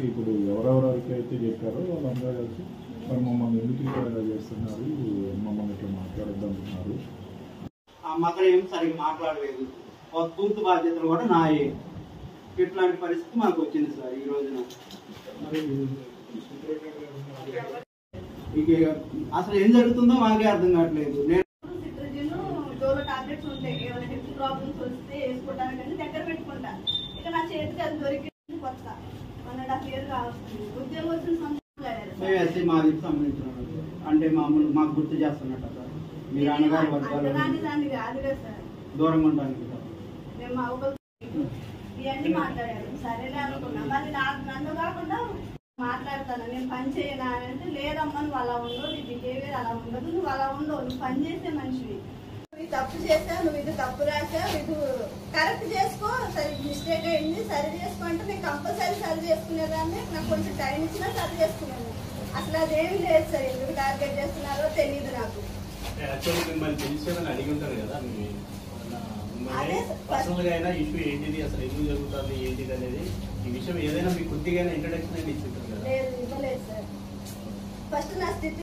ఇప్పుడు ఎవరెవరైతే చెప్పారో వాళ్ళందరూ కలిసి మరి మమ్మల్ని ఎందుకు ఇలా చేస్తున్నారు, మమ్మల్ని ఇట్లా మాట్లాడద్దంటున్నారు. మగడు ఏం సరిగ్గా మాట్లాడలేదు, పూర్తి బాధ్యతలు కూడా నాయే. ఇట్లాంటి పరిస్థితి మాకు వచ్చింది సార్ ఈ రోజున. ఇక అసలు ఏం జరుగుతుందో మాకే అర్థం కావట్లేదు. నేను టాబ్లెట్స్ ఉంటాయి, ఏమైనా హెల్త్ ప్రాబ్లమ్స్ వస్తే వేసుకోవడానికి దగ్గర పెట్టుకుంటా. ఇక నా చేతికి అది దొరికింది కొత్త 1.5 years కావస్తుంది. ఉద్యోగం వచ్చిన సంబంధించి మాది సంబంధించిన అంటే మాకు గుర్తు చేస్తున్నట్ట సార్. మీరు అన్నగారు దాన్ని కాదుగా సార్, దూరంగా ఉంటానికి మేము మా ఇవన్నీ మాట్లాడారు. సరేలే అనుకున్నా. మళ్ళీ నన్ను కాకుండా మాట్లాడతాను, నేను పని చేయనా అంటే లేదమ్మా నువ్వు అలా ఉండవు, నీ బిహేవియర్ అలా ఉండదు, నువ్వు అలా ఉండవు, నువ్వు పని చేసే మనిషివి, నువ్వు తప్పు చేసావు, నువ్వు ఇది తప్పు రాసావు, ఇది కరెక్ట్ చేసుకో, సరే మిస్టేక్ అయింది సరి చేసుకో అంటే నేను కంపల్సరీ సరి చేసుకునేదాన్ని. నాకు కొంచెం టైం ఇచ్చినా సరి చేసుకున్నాను. అసలు అదేమి లేదు సార్, ఎందుకు టార్గెట్ చేస్తున్నారో తెలియదు నాకు. అడిగి ఉంటారు కదా పర్సనల్ గా అయినా ఇష్యూ ఏంటిది, అసలు ఎందుకు జరుగుతుంది ఏంటిది అనేది ఈ విషయం ఏదైనా మీకు కొద్దిగా ఇంట్రడక్షన్ అనేది ఇచ్చింటారు కదా. లేదు ఇవ్వలేదు సార్. ఫస్ట్ నా స్థితి